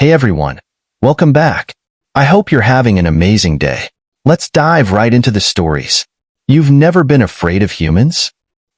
Hey everyone, welcome back. I hope you're having an amazing day. Let's dive right into the stories. You've never been afraid of humans?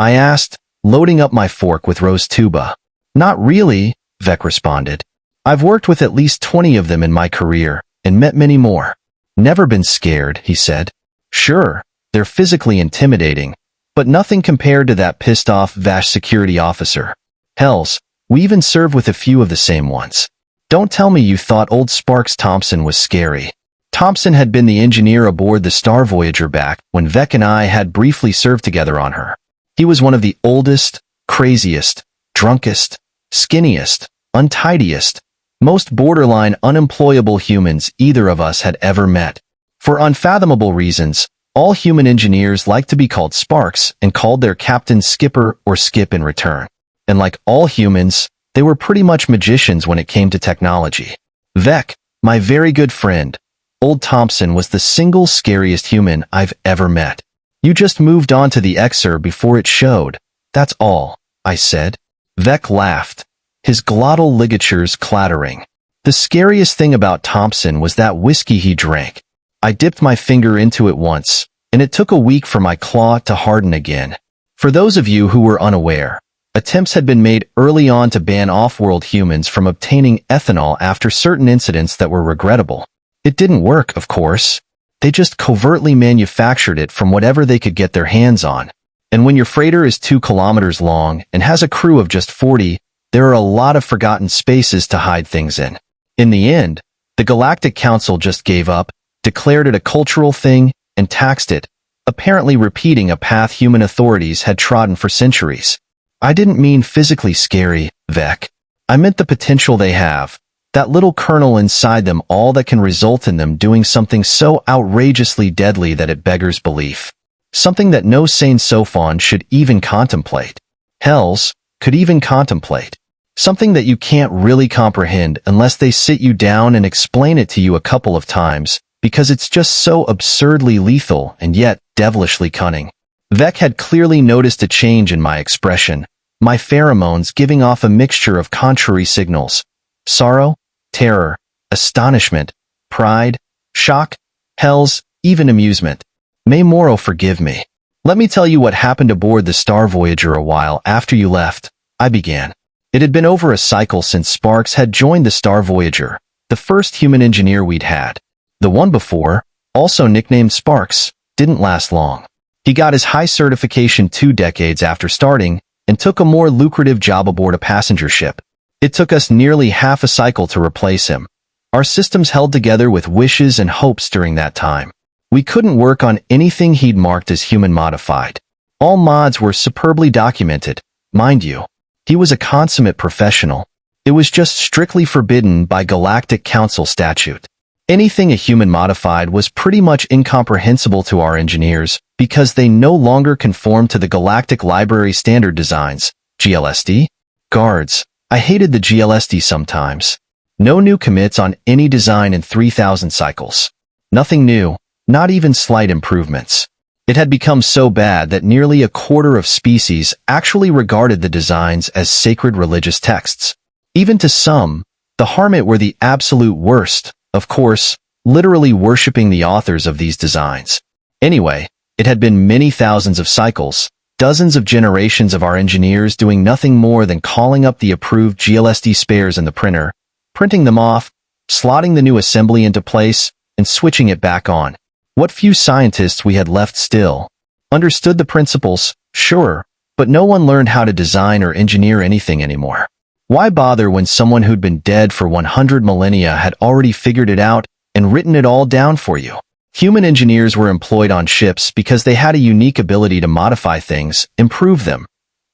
I asked, loading up my fork with roast tuba. Not really, Vec responded. I've worked with at least 20 of them in my career, and met many more. Never been scared, he said. Sure, they're physically intimidating, but nothing compared to that pissed-off Vash security officer. Hells, we even served with a few of the same ones. Don't tell me you thought old Sparks Thompson was scary. Thompson had been the engineer aboard the Star Voyager back when Vec and I had briefly served together on her. He was one of the oldest, craziest, drunkest, skinniest, untidiest, most borderline unemployable humans either of us had ever met. For unfathomable reasons, all human engineers like to be called Sparks and called their captain Skipper or Skip in return. And like all humans, they were pretty much magicians when it came to technology. Vec, my very good friend, old Thompson was the single scariest human I've ever met. You just moved on to the Xer before it showed. That's all, I said. Vec laughed, his glottal ligatures clattering. The scariest thing about Thompson was that whiskey he drank. I dipped my finger into it once, and it took a week for my claw to harden again. For those of you who were unaware, attempts had been made early on to ban off-world humans from obtaining ethanol after certain incidents that were regrettable. It didn't work, of course. They just covertly manufactured it from whatever they could get their hands on. And when your freighter is 2 kilometers long and has a crew of just 40, there are a lot of forgotten spaces to hide things in. In the end, the Galactic Council just gave up, declared it a cultural thing, and taxed it, apparently repeating a path human authorities had trodden for centuries. I didn't mean physically scary, Vec. I meant the potential they have, that little kernel inside them, all that can result in them doing something so outrageously deadly that it beggars belief. Something that no sane Sophon should even contemplate. Hells, could even contemplate. Something that you can't really comprehend unless they sit you down and explain it to you a couple of times, because it's just so absurdly lethal and yet devilishly cunning. Vec had clearly noticed a change in my expression, my pheromones giving off a mixture of contrary signals. Sorrow, terror, astonishment, pride, shock, hells, even amusement. May Morrow forgive me. Let me tell you what happened aboard the Star Voyager a while after you left, I began. It had been over a cycle since Sparks had joined the Star Voyager, the first human engineer we'd had. The one before, also nicknamed Sparks, didn't last long. He got his high certification 2 decades after starting and took a more lucrative job aboard a passenger ship. It took us nearly half a cycle to replace him. Our systems held together with wishes and hopes during that time. We couldn't work on anything he'd marked as human-modified. All mods were superbly documented, mind you. He was a consummate professional. It was just strictly forbidden by Galactic Council statute. Anything a human modified was pretty much incomprehensible to our engineers because they no longer conformed to the Galactic Library Standard Designs, GLSD. Guards, I hated the GLSD sometimes. No new commits on any design in 3,000 cycles. Nothing new, not even slight improvements. It had become so bad that nearly a quarter of species actually regarded the designs as sacred religious texts. Even to some, the Harmit were the absolute worst, of course, literally worshipping the authors of these designs. Anyway, it had been many thousands of cycles, dozens of generations of our engineers doing nothing more than calling up the approved GLSD spares in the printer, printing them off, slotting the new assembly into place, and switching it back on. What few scientists we had left still understood the principles, sure, but no one learned how to design or engineer anything anymore. Why bother when someone who'd been dead for 100 millennia had already figured it out and written it all down for you? Human engineers were employed on ships because they had a unique ability to modify things, improve them,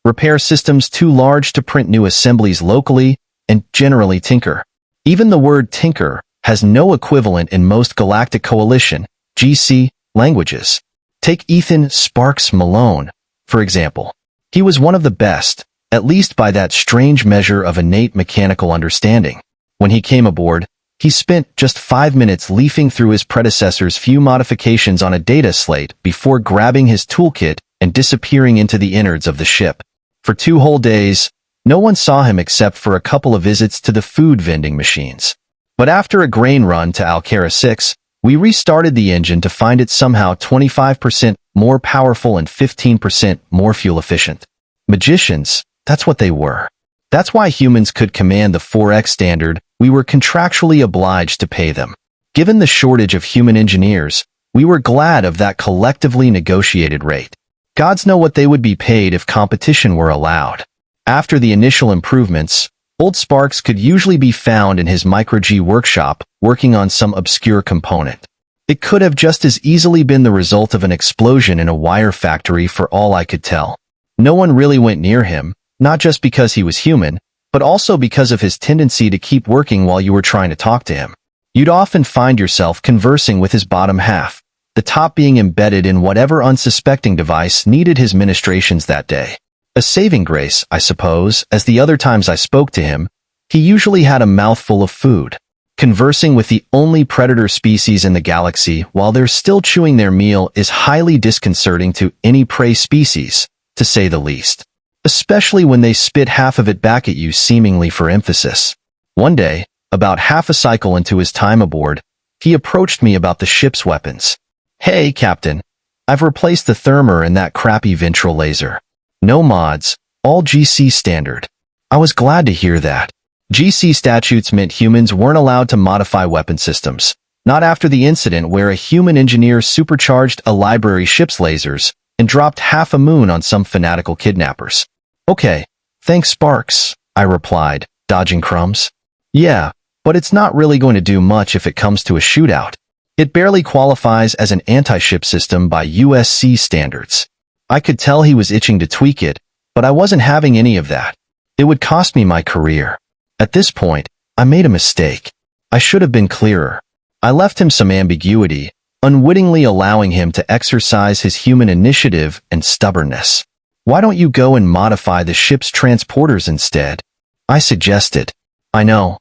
repair systems too large to print new assemblies locally, and generally tinker. Even the word tinker has no equivalent in most Galactic Coalition, GC, languages. Take Ethan Sparks Malone, for example. He was one of the best, at least by that strange measure of innate mechanical understanding. When he came aboard, he spent just 5 minutes leafing through his predecessor's few modifications on a data slate before grabbing his toolkit and disappearing into the innards of the ship. For 2 whole days, no one saw him except for a couple of visits to the food vending machines. But after a grain run to Alcara 6, we restarted the engine to find it somehow 25% more powerful and 15% more fuel efficient. Magicians, that's what they were. That's why humans could command the 4X standard. We were contractually obliged to pay them. Given the shortage of human engineers, we were glad of that collectively negotiated rate. Gods know what they would be paid if competition were allowed. After the initial improvements, old Sparks could usually be found in his micro-G workshop working on some obscure component. It could have just as easily been the result of an explosion in a wire factory for all I could tell. No one really went near him, not just because he was human, but also because of his tendency to keep working while you were trying to talk to him. You'd often find yourself conversing with his bottom half, the top being embedded in whatever unsuspecting device needed his ministrations that day. A saving grace, I suppose, as the other times I spoke to him, he usually had a mouthful of food. Conversing with the only predator species in the galaxy while they're still chewing their meal is highly disconcerting to any prey species, to say the least. Especially when they spit half of it back at you seemingly for emphasis. One day, about half a cycle into his time aboard, he approached me about the ship's weapons. "Hey, Captain. I've replaced the thermer and that crappy ventral laser. No mods, all GC standard." I was glad to hear that. GC statutes meant humans weren't allowed to modify weapon systems. Not after the incident where a human engineer supercharged a library ship's lasers and dropped half a moon on some fanatical kidnappers. "Okay, thanks Sparks," I replied, dodging crumbs. "Yeah, but it's not really going to do much if it comes to a shootout. It barely qualifies as an anti-ship system by USC standards." I could tell he was itching to tweak it, but I wasn't having any of that. It would cost me my career. At this point, I made a mistake. I should have been clearer. I left him some ambiguity, unwittingly allowing him to exercise his human initiative and stubbornness. "Why don't you go and modify the ship's transporters instead?" I suggested. I know,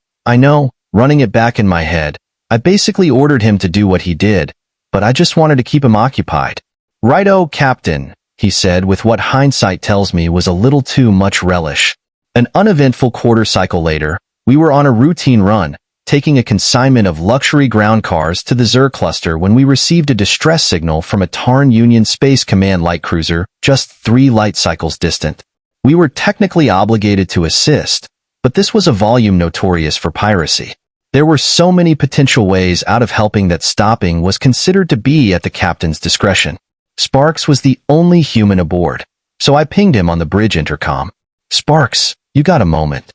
running it back in my head, I basically ordered him to do what he did, but I just wanted to keep him occupied. "Righto, Captain," he said with what hindsight tells me was a little too much relish. An uneventful quarter cycle later, we were on a routine run, taking a consignment of luxury ground cars to the Zur cluster when we received a distress signal from a Tarn Union Space Command light cruiser just 3 light cycles distant. We were technically obligated to assist, but this was a volume notorious for piracy. There were so many potential ways out of helping that stopping was considered to be at the captain's discretion. Sparks was the only human aboard, so I pinged him on the bridge intercom. "Sparks, you got a moment?"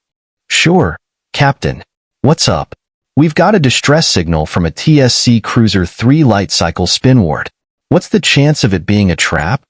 "Sure, Captain. What's up?" "We've got a distress signal from a TSC cruiser 3 light cycle spinward. What's the chance of it being a trap?"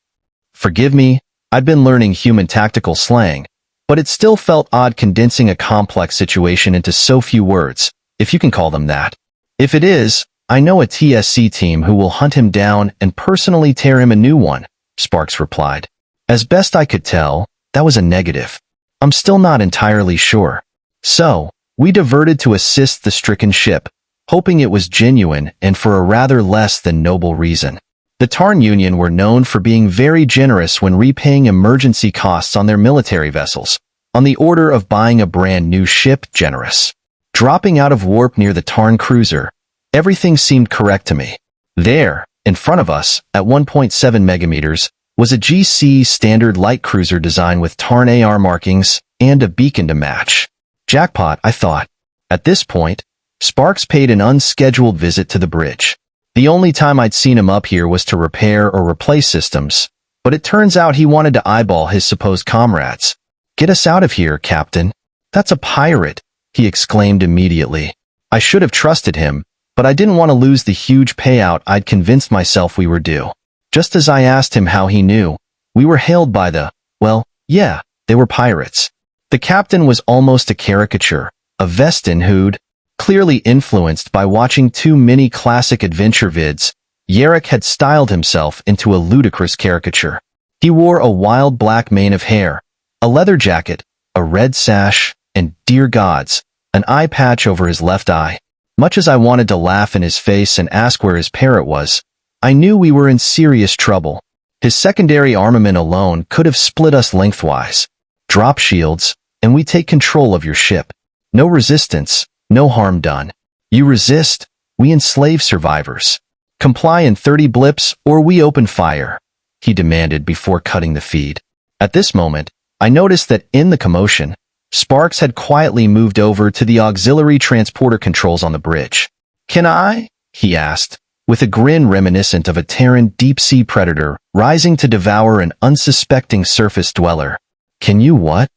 Forgive me, I'd been learning human tactical slang, but it still felt odd condensing a complex situation into so few words, if you can call them that. "If it is, I know a TSC team who will hunt him down and personally tear him a new one," Sparks replied. As best I could tell, that was a negative. I'm still not entirely sure. So, we diverted to assist the stricken ship, hoping it was genuine and for a rather less than noble reason. The Tarn Union were known for being very generous when repaying emergency costs on their military vessels, on the order of buying a brand new ship generous. Dropping out of warp near the Tarn cruiser, everything seemed correct to me. There, in front of us, at 1.7 megameters, was a GC standard light cruiser design with Tarn AR markings and a beacon to match. Jackpot, I thought. At this point, Sparks paid an unscheduled visit to the bridge. The only time I'd seen him up here was to repair or replace systems, but it turns out he wanted to eyeball his supposed comrades. "Get us out of here, Captain." "That's a pirate," he exclaimed immediately. I should have trusted him, but I didn't want to lose the huge payout I'd convinced myself we were due. Just as I asked him how he knew, we were hailed by they were pirates. The captain was almost a caricature, a Vestin who'd, clearly influenced by watching too many classic adventure vids, Yarrick had styled himself into a ludicrous caricature. He wore a wild black mane of hair, a leather jacket, a red sash, and, dear gods, an eye patch over his left eye. Much as I wanted to laugh in his face and ask where his parrot was, I knew we were in serious trouble. His secondary armament alone could have split us lengthwise. "Drop shields, and we take control of your ship. No resistance, no harm done." You resist, we enslave survivors. Comply in 30 blips or we open fire, he demanded before cutting the feed. At this moment, I noticed that in the commotion, Sparks had quietly moved over to the auxiliary transporter controls on the bridge. Can I? He asked, with a grin reminiscent of a Terran deep-sea predator rising to devour an unsuspecting surface dweller. Can you what?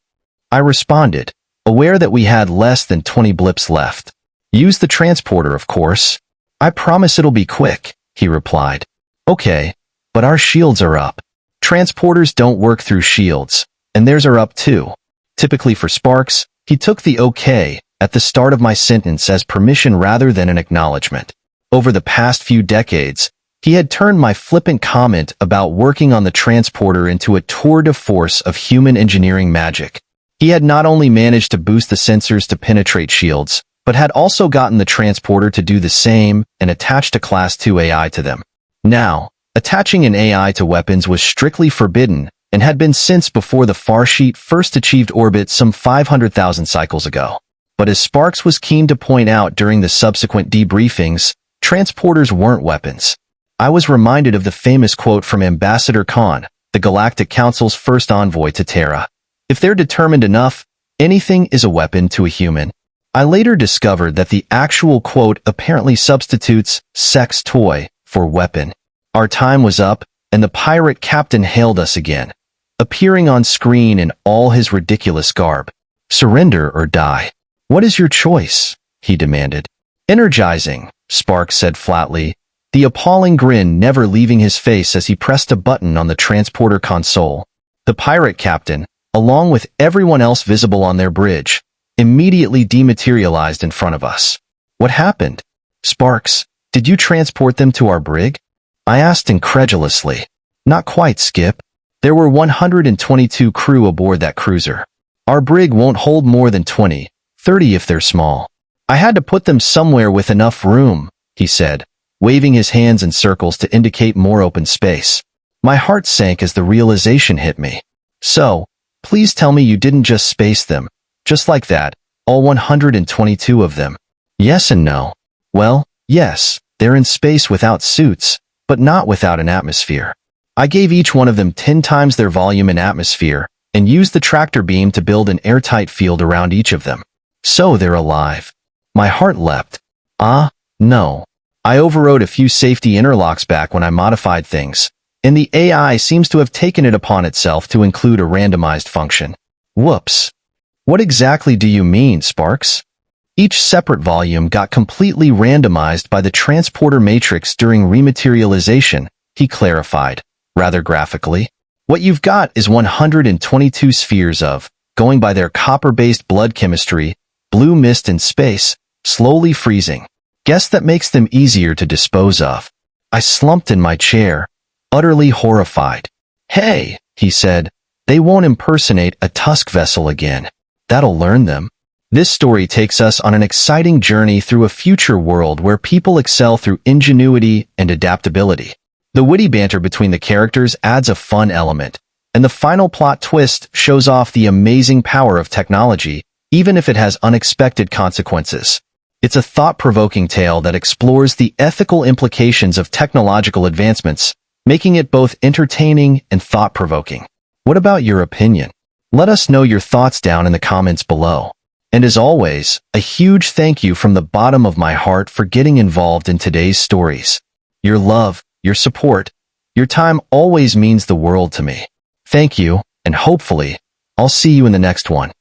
I responded, aware that we had less than 20 blips left. Use the transporter, of course. I promise it'll be quick, he replied. Okay, but our shields are up. Transporters don't work through shields, and theirs are up too. Typically for Sparks, he took the okay at the start of my sentence as permission rather than an acknowledgement. Over the past few decades, he had turned my flippant comment about working on the transporter into a tour de force of human engineering magic. He had not only managed to boost the sensors to penetrate shields, but had also gotten the transporter to do the same and attached a Class 2 AI to them. Now, attaching an AI to weapons was strictly forbidden and had been since before the Farsheet first achieved orbit some 500,000 cycles ago. But as Sparks was keen to point out during the subsequent debriefings, transporters weren't weapons. I was reminded of the famous quote from Ambassador Khan, the Galactic Council's first envoy to Terra. If they're determined enough, anything is a weapon to a human. I later discovered that the actual quote apparently substitutes sex toy for weapon. Our time was up, and the pirate captain hailed us again, appearing on screen in all his ridiculous garb. Surrender or die. What is your choice? He demanded. Energizing, Sparks said flatly, the appalling grin never leaving his face as he pressed a button on the transporter console. The pirate captain, along with everyone else visible on their bridge, immediately dematerialized in front of us. What happened? Sparks, did you transport them to our brig? I asked incredulously. Not quite, Skip. There were 122 crew aboard that cruiser. Our brig won't hold more than 20, 30 if they're small. I had to put them somewhere with enough room, he said, waving his hands in circles to indicate more open space. My heart sank as the realization hit me. So, please tell me you didn't just space them, just like that, all 122 of them. Yes and no. Well, yes, they're in space without suits, but not without an atmosphere. I gave each one of them 10 times their volume in atmosphere, and used the tractor beam to build an airtight field around each of them. So they're alive. My heart leapt. No. I overrode a few safety interlocks back when I modified things, and the AI seems to have taken it upon itself to include a randomized function. Whoops. What exactly do you mean, Sparks? Each separate volume got completely randomized by the transporter matrix during rematerialization, he clarified, rather graphically. What you've got is 122 spheres of, going by their copper-based blood chemistry, blue mist in space, slowly freezing. Guess that makes them easier to dispose of. I slumped in my chair, utterly horrified. Hey, he said, they won't impersonate a tusk vessel again. That'll learn them. This story takes us on an exciting journey through a future world where people excel through ingenuity and adaptability. The witty banter between the characters adds a fun element, and the final plot twist shows off the amazing power of technology, even if it has unexpected consequences. It's a thought-provoking tale that explores the ethical implications of technological advancements, making it both entertaining and thought-provoking. What about your opinion? Let us know your thoughts down in the comments below. And as always, a huge thank you from the bottom of my heart for getting involved in today's stories. Your love, your support, your time always means the world to me. Thank you, and hopefully, I'll see you in the next one.